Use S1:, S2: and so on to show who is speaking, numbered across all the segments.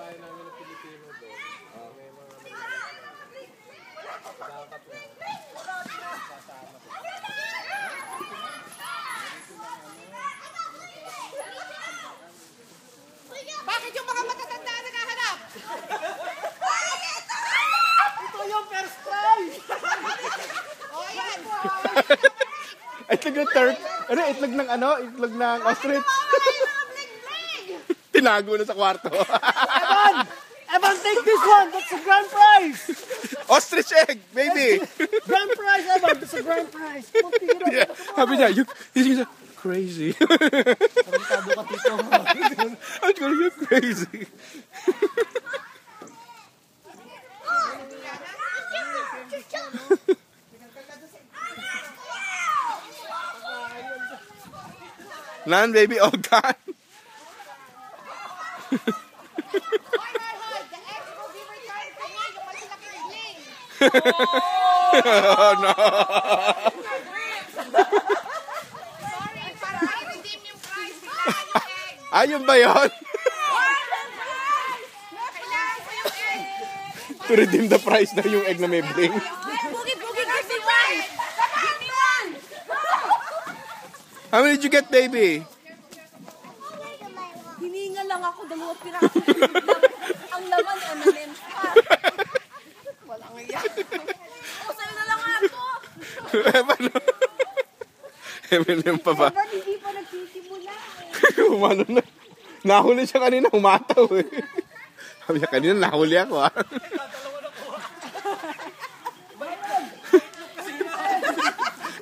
S1: bahay namin ng Pilipino doon. May mga dapat na sasama ko.
S2: Bakit yung mga matatanda naghahanap? Ito yung first prize! O, yan!
S3: Itlog ng turk. Ano, itlog ng ano? Itlog ng ostrich. Tinago na sa kwarto.
S2: Evan, take this one! That's a grand prize!
S3: Ostrich egg, baby!
S2: Grand prize, Evan! That's a grand prize!
S3: Yeah. Sabi niya, you're crazy.
S2: Tarantado ka dito.
S3: I'm going, you're crazy. Nan, baby, all gone. Oh no. Ayun ba yun? To redeem the price na yung egg na may bling. How many did you get, baby?
S4: Hininga lang ako, 2 piraso. Ang laman, M&M's pa. Walang iyak. O, sa'yo na lang ako.
S3: M&M pa ba?
S4: Evan, hindi pa nagsisimula
S3: Umano na. Nahuli siya kanina, umataw eh. Sabi niya kanina, nahuli ako ah.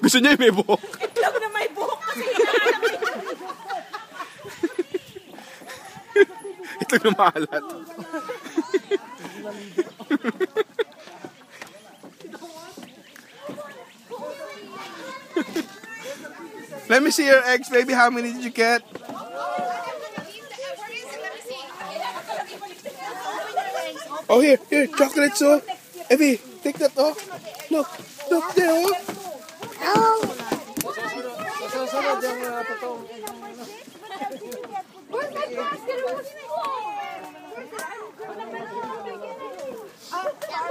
S3: Gusto niya yung may buhok.
S4: Itlog na may buhok kasi.
S3: Ito na maalat. Let me see your eggs, baby. How many did you get? Oh, here, chocolates, oh. Evie, take that, oh. Look there, oh.
S1: Susunod yung totoong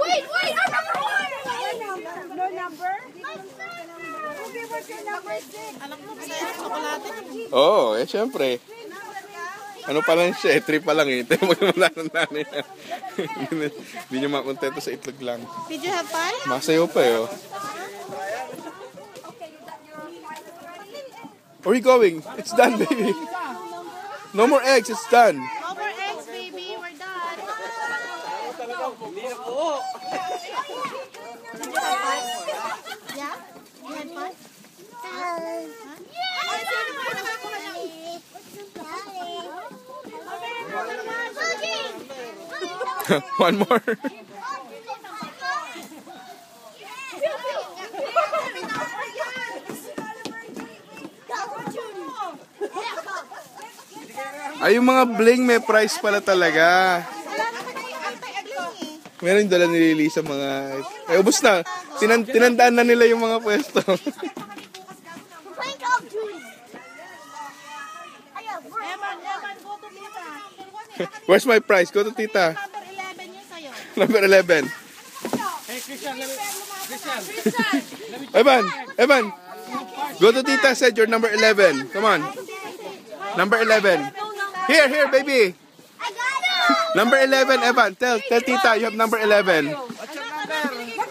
S4: Wait, our number 1! No number? Okay, what's your number 6? Alam mo ba sa'yo, chocolate?
S3: Oh, eh, syempre. Ano pa lang siya, 3 pa lang eh. Ito yung magmamalanan niya. Hindi niya makontento sa itlog lang.
S4: Did you have fun?
S3: Masayo pa eh, oh. Where are you going? It's done, baby. No more eggs, it's done.
S4: No more eggs, baby. We're done. Yeah? You had fun?
S3: One more. Ay, yung mga bling may price pala talaga. Meron dala ni Lily sa mga... Ay, ubos na. Tinandaan na nila yung mga pwesto. Where's my prize? Go to tita.
S4: Number 11 yun sa'yo.
S3: Number 11.
S1: Hey, Christian.
S3: Evan. Go to tita, said you're number 11. Come on. Number 11. Here, baby.
S4: I got it!
S3: Number 11, Evan. Tell tita you have number 11.
S1: What's your number?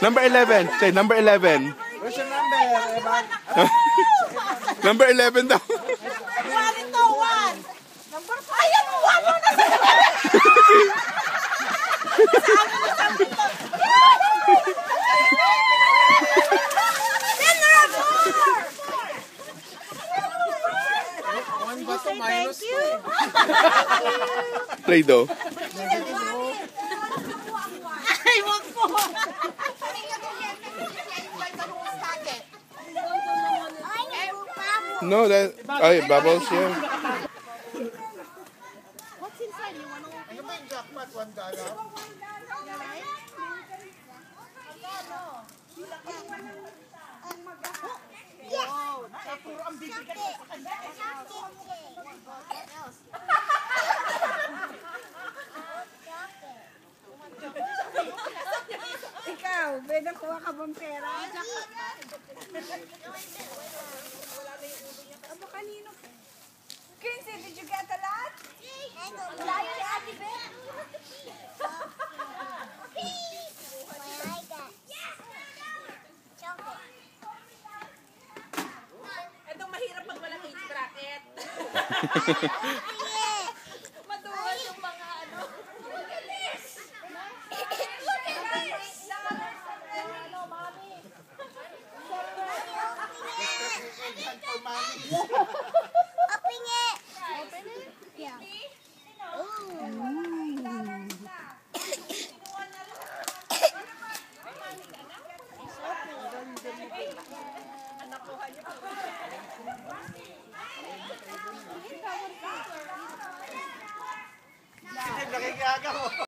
S3: Number 11. Say number 11.
S1: Where's your number, Evan?
S3: Number 11 daw.
S4: One ito, 1. Number 5. Ayan mo, 1 mo na sa'yo.
S1: Minus
S4: Thank you.
S3: Play-Doh.
S4: Ay, wag po.
S3: No, that... Ay, bubbles, yeah.
S4: What's inside? You want to open?
S1: Ano ba yung jackpot? $1?
S4: Wow. Puro ang bibigyan mo sa kanya. Nakakuha ka bang pera? Aba, kanino? Kinsey, did you get a lot? Wala yun ni Ate Beth.
S2: Itong mahirap pag walang age bracket. Madulas yung mga ano. Look at this! Look at this! Ano, mami?
S4: Open it. Open it? Yeah.
S1: Nakikagaw.